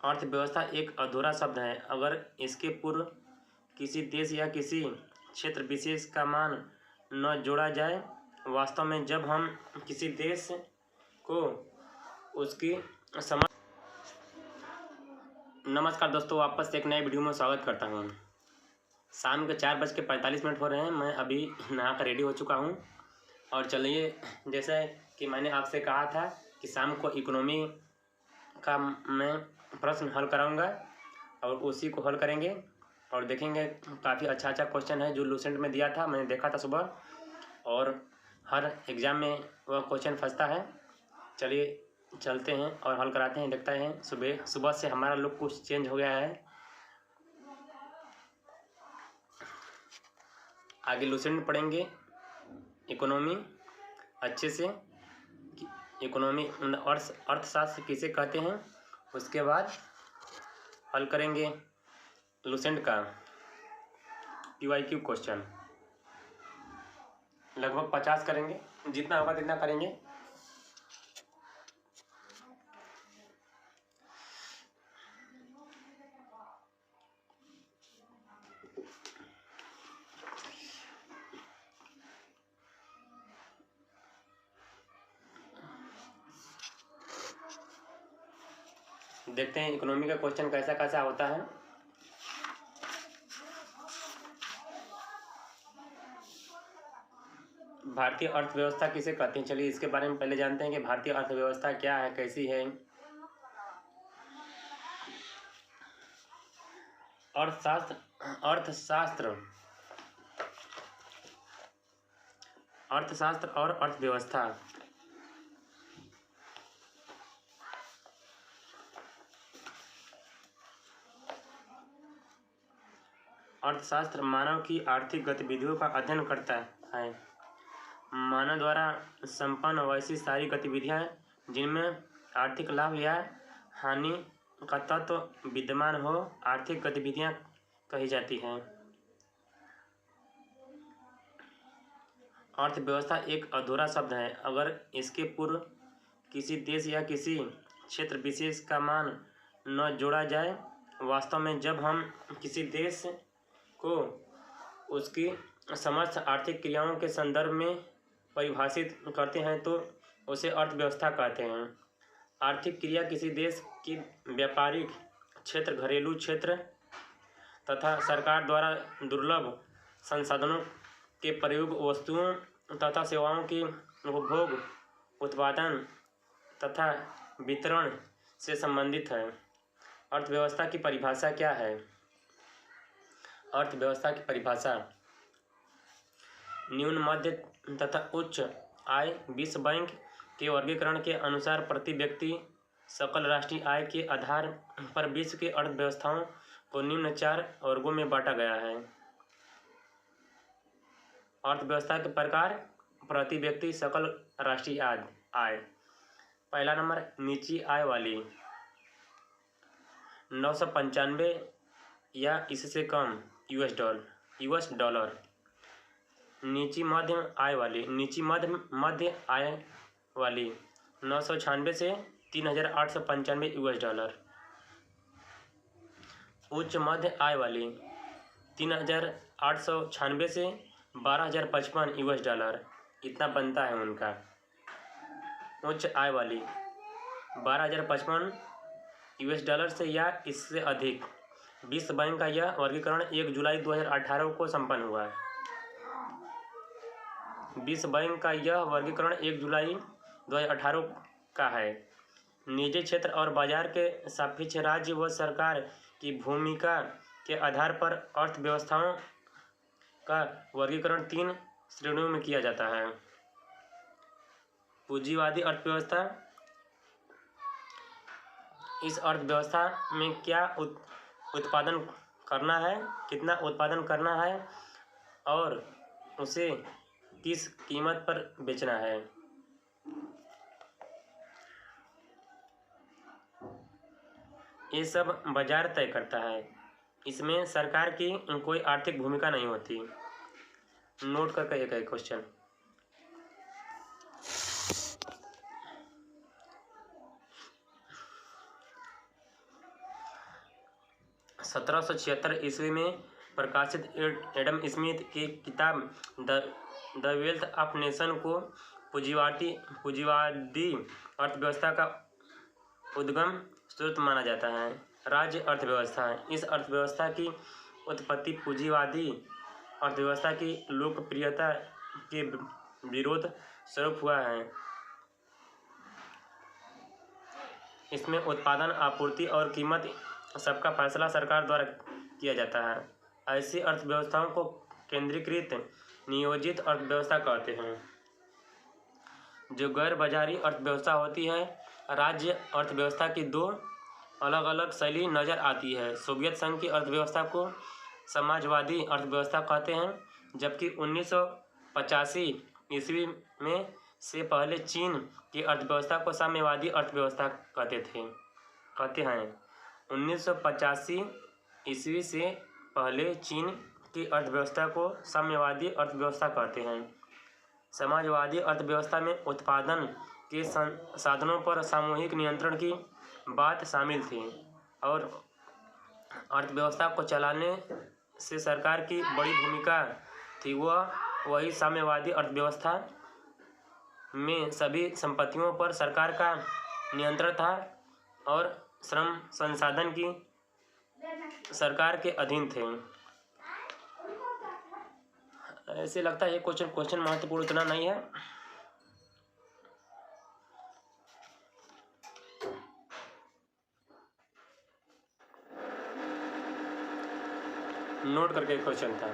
अर्थव्यवस्था एक अधूरा शब्द है अगर इसके पूर्व किसी देश या किसी क्षेत्र विशेष का मान न जोड़ा जाए। वास्तव में जब हम किसी देश को उसकी समझ। नमस्कार दोस्तों, वापस एक नए वीडियो में स्वागत करता हूँ। शाम के 4:45 हो रहे हैं। मैं अभी नहा कर रेडी हो चुका हूँ और चलिए, जैसे कि मैंने आपसे कहा था कि शाम को इकोनॉमी का मैं प्रश्न हल कराऊंगा और उसी को हल करेंगे और देखेंगे। काफ़ी अच्छा क्वेश्चन है जो लूसेंट में दिया था, मैंने देखा था सुबह, और हर एग्ज़ाम में वह क्वेश्चन फंसता है। चलिए चलते हैं और हल कराते हैं, देखते हैं। सुबह से हमारा लुक कुछ चेंज हो गया है। आगे लूसेंट पढ़ेंगे इकोनॉमी अच्छे से, इकोनॉमी अर्थशास्त्र किसे कहते हैं, उसके बाद हल करेंगे लूसेंट का PYQ क्वेश्चन। लगभग 50 करेंगे, जितना होगा जितना करेंगे। देखते हैं इकोनॉमी का क्वेश्चन कैसा कैसा होता है। भारतीय अर्थव्यवस्था किसे कहते हैं, चलिए इसके बारे में पहले जानते हैं कि भारतीय अर्थव्यवस्था क्या है, कैसी है। अर्थशास्त्र और अर्थव्यवस्था। अर्थशास्त्र मानव की आर्थिक गतिविधियों का अध्ययन करता है। मानव द्वारा संपन्न वैसी सारी गतिविधियां जिनमें आर्थिक लाभ या हानि का तत्व विद्यमान हो, आर्थिक गतिविधियां कही जाती हैं। अर्थव्यवस्था एक अधूरा शब्द है अगर इसके पूर्व किसी देश या किसी क्षेत्र विशेष का मान न जोड़ा जाए। वास्तव में जब हम किसी देश को उसकी समस्त आर्थिक क्रियाओं के संदर्भ में परिभाषित करते हैं तो उसे अर्थव्यवस्था कहते हैं। आर्थिक क्रिया किसी देश की व्यापारिक क्षेत्र, घरेलू क्षेत्र तथा सरकार द्वारा दुर्लभ संसाधनों के प्रयोग, वस्तुओं तथा सेवाओं की उपभोग, उत्पादन तथा वितरण से संबंधित है। अर्थव्यवस्था की परिभाषा क्या है? अर्थव्यवस्था की परिभाषा: न्यून, मध्य तथा उच्च आय। विश्व बैंक के वर्गीकरण के अनुसार प्रति व्यक्ति सकल राष्ट्रीय आय के आधार पर विश्व की अर्थव्यवस्थाओं को निम्न 4 वर्गों में बांटा गया है। अर्थव्यवस्था के प्रकार: प्रति व्यक्ति सकल राष्ट्रीय आय। पहला नंबर निजी आय वाली, 995 या इससे कम US डॉलर। निजी मध्य आय वाली 996 से 3895 US डॉलर। उच्च मध्य आय वाली 3896 से 12055 US डॉलर, इतना बनता है उनका। उच्च आय वाली 12055 US डॉलर से या इससे अधिक। विश्व बैंक का यह वर्गीकरण 1 जुलाई 2018 को संपन्न हुआ है। विश्व बैंक का यह वर्गीकरण 1 जुलाई 2018 का है। निजी क्षेत्र और बाजार के सापेक्ष राज्य व सरकार की भूमिका के आधार पर अर्थव्यवस्थाओं का वर्गीकरण 3 श्रेणियों में किया जाता है। पूंजीवादी अर्थव्यवस्था: इस अर्थव्यवस्था में क्या उत्पादन करना है, कितना उत्पादन करना है और उसे किस कीमत पर बेचना है। ये सब बाजार तय करता है, इसमें सरकार की कोई आर्थिक भूमिका नहीं होती। नोट करके एक क्वेश्चन। 1776 ईस्वी में प्रकाशित एडम स्मिथ की किताब द वेल्थ ऑफ नेशन को पूंजीवादी अर्थव्यवस्था का उद्गम स्रोत माना जाता है। राज्य अर्थव्यवस्था, इस अर्थव्यवस्था की उत्पत्ति पूंजीवादी अर्थव्यवस्था की लोकप्रियता के विरोध स्वरूप हुआ है। इसमें उत्पादन, आपूर्ति और कीमत सबका फैसला सरकार द्वारा किया जाता है। ऐसी अर्थव्यवस्थाओं को केंद्रीकृत नियोजित अर्थव्यवस्था कहते हैं। जो गैर बाजारी अर्थव्यवस्था होती है, राज्य अर्थव्यवस्था की दो अलग अलग शैली नज़र आती है। सोवियत संघ की अर्थव्यवस्था को समाजवादी अर्थव्यवस्था कहते हैं, जबकि 1985 ईस्वी में से पहले चीन की अर्थव्यवस्था को साम्यवादी अर्थव्यवस्था कहते हैं। 1985 ईस्वी से पहले चीन की अर्थव्यवस्था को साम्यवादी अर्थव्यवस्था कहते हैं। समाजवादी अर्थव्यवस्था में उत्पादन के साधनों पर सामूहिक नियंत्रण की बात शामिल थी और अर्थव्यवस्था को चलाने से सरकार की बड़ी भूमिका थी। वही साम्यवादी अर्थव्यवस्था में सभी संपत्तियों पर सरकार का नियंत्रण था और श्रम संसाधन की सरकार के अधीन थे। ऐसे लगता है क्वेश्चन महत्वपूर्ण इतना नहीं है। नोट करके क्वेश्चन था।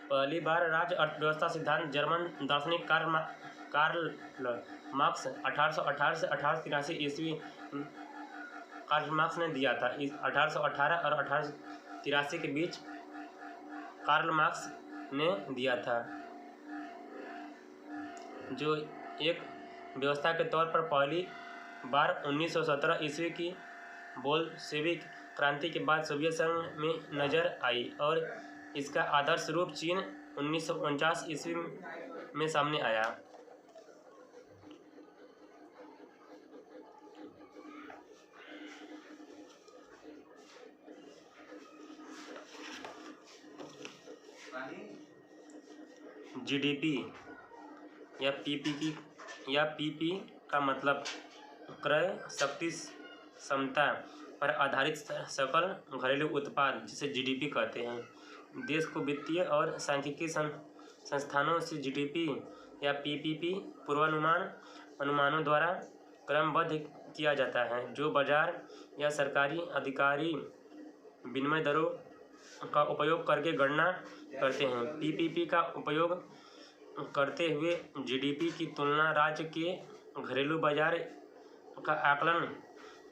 पहली बार राज्य अर्थव्यवस्था सिद्धांत जर्मन दार्शनिक कार्ल मार्क्स 1818 से 1883 ईस्वी कार्ल मार्क्स ने दिया था। 1818 और 1883 के बीच कार्ल मार्क्स ने दिया था, जो एक व्यवस्था के तौर पर पहली बार 1917 ईस्वी की बोल्शेविक क्रांति के बाद सोवियत संघ में नजर आई और इसका आदर्श रूप चीन 1949 ईस्वी में सामने आया। जीडीपी या पीपी का मतलब क्रय शक्ति क्षमता पर आधारित सकल घरेलू उत्पाद, जिसे जीडीपी कहते हैं। देश को वित्तीय और सांख्यिकी संस्थानों से जीडीपी या पीपीपी अनुमानों द्वारा क्रमबद्ध किया जाता है, जो बाजार या सरकारी अधिकारी विनिमय दरों का उपयोग करके गणना करते हैं। पीपीपी का उपयोग करते हुए जीडीपी की तुलना राज्य के घरेलू बाजार का आकलन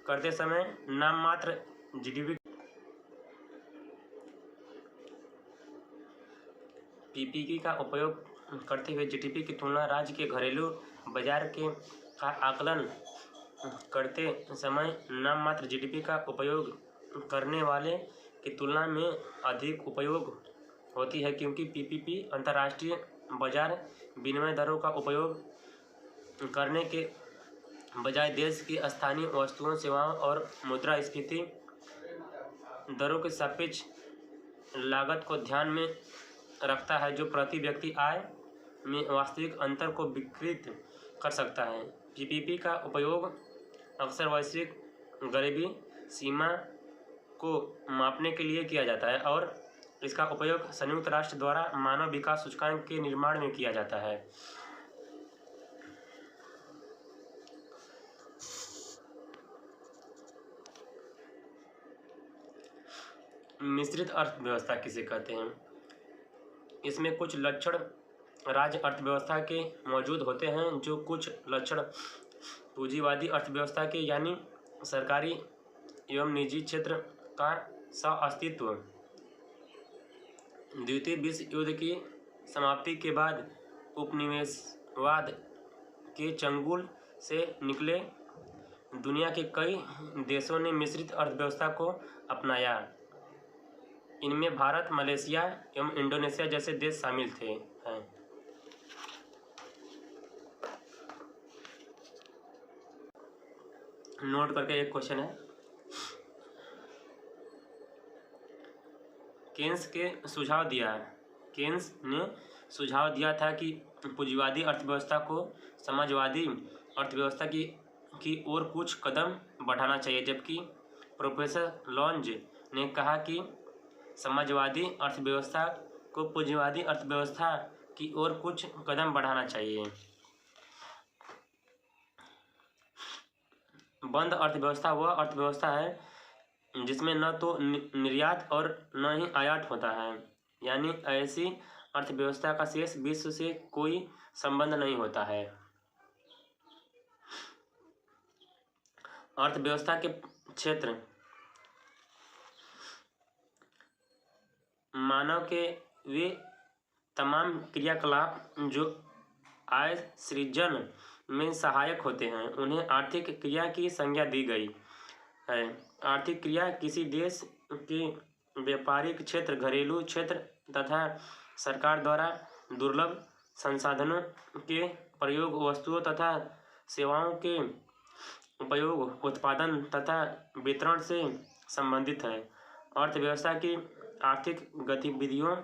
करते समय नाम मात्र जीडीपी पीपीपी का उपयोग करते हुए जीडीपी की तुलना राज्य के घरेलू बाजार का आकलन करते समय नाम मात्र जीडीपी का उपयोग करने वाले की तुलना में अधिक उपयोग होती है, क्योंकि पीपीपी अंतर्राष्ट्रीय बाजार विनिमय दरों का उपयोग करने के बजाय देश की स्थानीय वस्तुओं, सेवाओं और मुद्रास्फीति दरों के सापेक्ष लागत को ध्यान में रखता है, जो प्रति व्यक्ति आय में वास्तविक अंतर को विकृत कर सकता है। पीपीपी का उपयोग अक्सर वैश्विक गरीबी सीमा को मापने के लिए किया जाता है और इसका उपयोग संयुक्त राष्ट्र द्वारा मानव विकास सूचकांक के निर्माण में किया जाता है। मिश्रित अर्थव्यवस्था किसे कहते हैं? इसमें कुछ लक्षण राज्य अर्थव्यवस्था के मौजूद होते हैं, जो कुछ लक्षण पूंजीवादी अर्थव्यवस्था के यानी सरकारी एवं निजी क्षेत्र का सह-अस्तित्व। द्वितीय विश्व युद्ध की समाप्ति के बाद उपनिवेशवाद के चंगुल से निकले दुनिया के कई देशों ने मिश्रित अर्थव्यवस्था को अपनाया। इनमें भारत, मलेशिया एवं इंडोनेशिया जैसे देश शामिल हैं। नोट करके एक क्वेश्चन है। केन्स ने सुझाव दिया था कि पूंजीवादी अर्थव्यवस्था को समाजवादी अर्थव्यवस्था की ओर कुछ कदम बढ़ाना चाहिए, जबकि प्रोफेसर लॉन्ज ने कहा कि समाजवादी अर्थव्यवस्था को पूंजीवादी अर्थव्यवस्था की ओर कुछ कदम बढ़ाना चाहिए। बंद अर्थव्यवस्था वह अर्थव्यवस्था है जिसमें न तो निर्यात और न ही आयात होता है, यानी ऐसी अर्थव्यवस्था का शेष विश्व से कोई संबंध नहीं होता है। अर्थव्यवस्था के क्षेत्र मानव के वे तमाम क्रियाकलाप जो आय सृजन में सहायक होते हैं उन्हें आर्थिक क्रिया की संज्ञा दी गई है। आर्थिक क्रिया किसी देश के व्यापारिक क्षेत्र, घरेलू क्षेत्र तथा सरकार द्वारा दुर्लभ संसाधनों के प्रयोग, वस्तुओं तथा सेवाओं के उपयोग, उत्पादन तथा वितरण से संबंधित है। अर्थव्यवस्था की आर्थिक गतिविधियों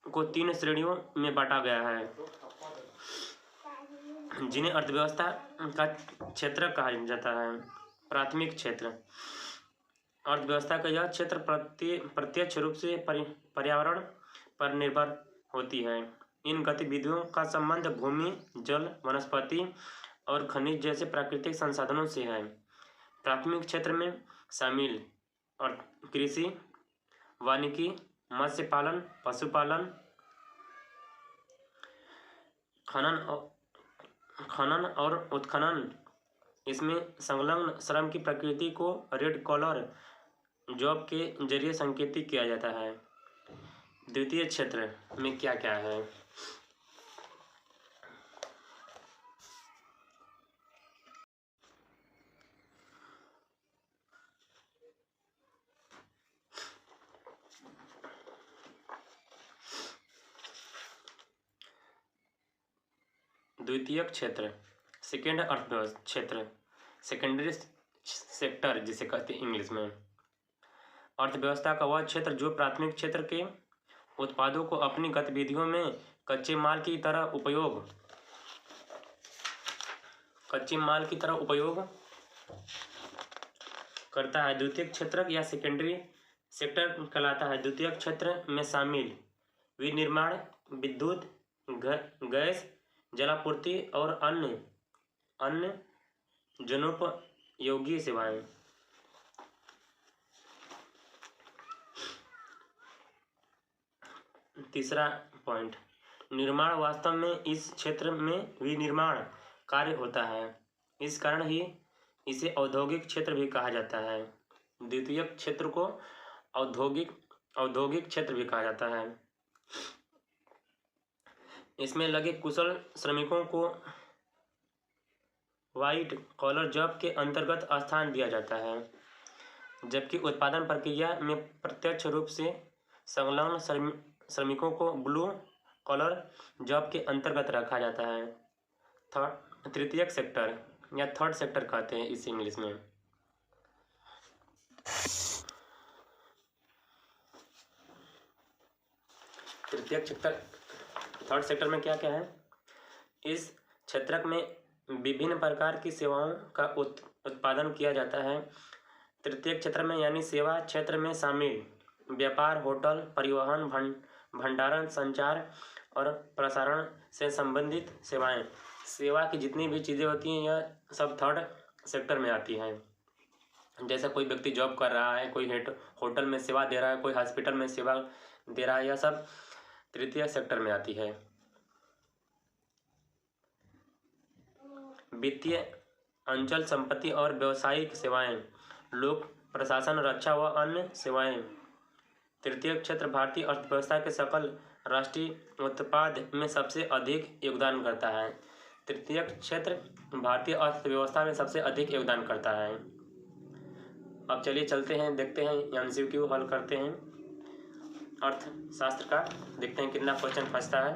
को 3 श्रेणियों में बांटा गया है, जिन्हें अर्थव्यवस्था का क्षेत्र कहा जाता है। प्राथमिक क्षेत्र। अर्थव्यवस्था का यह क्षेत्र प्रत्यक्ष रूप से पर्यावरण पर निर्भर होती है। इन गतिविधियों का संबंध भूमि, जल, वनस्पति और खनिज जैसे प्राकृतिक संसाधनों से है। प्राथमिक क्षेत्र में शामिल और कृषि, वानिकी, मत्स्य पालन, पशुपालन, खनन और उत्खनन। इसमें संलग्न श्रम की प्रकृति को रेड कॉलर जॉब के जरिए संकेतित किया जाता है। द्वितीय क्षेत्र में क्या क्या है? द्वितीयक क्षेत्र, सेकेंड अर्थव्यवस्था क्षेत्र, सेकेंडरी सेक्टर जिसे कहते हैं इंग्लिश में। अर्थव्यवस्था का वह क्षेत्र जो प्राथमिक क्षेत्र के उत्पादों को अपनी गतिविधियों में कच्चे माल की तरह उपयोग करता है। द्वितीयक क्षेत्र या सेकेंडरी सेक्टर कहलाता है। द्वितीयक क्षेत्र में शामिल विनिर्माण, विद्युत, गैस, जलापूर्ति और अन्य जनोपयोगी सेवाएं। तीसरा पॉइंट, निर्माण। वास्तव में इस क्षेत्र में विनिर्माण कार्य होता है, इस कारण ही इसे औद्योगिक क्षेत्र भी कहा जाता है। द्वितीयक क्षेत्र को औद्योगिक क्षेत्र भी कहा जाता है। इसमें लगे कुशल श्रमिकों को व्हाइट कॉलर जॉब के अंतर्गत स्थान दिया जाता है, जबकि उत्पादन प्रक्रिया में प्रत्यक्ष रूप से संलग्न श्रमिकों को ब्लू कॉलर जॉब के अंतर्गत रखा जाता है। तृतीयक सेक्टर या थर्ड सेक्टर कहते हैं इस इंग्लिश में। तृतीयक सेक्टर, थर्ड सेक्टर में क्या क्या है? इस क्षेत्र में विभिन्न प्रकार की सेवाओं का उत्पादन किया जाता है। तृतीयक क्षेत्र में यानी सेवा क्षेत्र में शामिल व्यापार, होटल, परिवहन, भंडारण, संचार और प्रसारण से संबंधित सेवाएं। सेवा की जितनी भी चीज़ें होती हैं यह सब थर्ड सेक्टर में आती हैं। जैसे कोई व्यक्ति जॉब कर रहा है, कोई होटल में सेवा दे रहा है, कोई हॉस्पिटल में सेवा दे रहा है, यह सब तृतीय सेक्टर में आती है। वित्तीय, अंचल संपत्ति और व्यावसायिक सेवाएं, लोक प्रशासन, रक्षा व अन्य सेवाएं। तृतीय क्षेत्र भारतीय अर्थव्यवस्था के सकल राष्ट्रीय उत्पाद में सबसे अधिक योगदान करता है। तृतीय क्षेत्र भारतीय अर्थव्यवस्था में सबसे अधिक योगदान करता है। अब चलिए चलते हैं, देखते हैं MCQ हल करते हैं अर्थशास्त्र का, देखते हैं कितना क्वेश्चन फंसता है।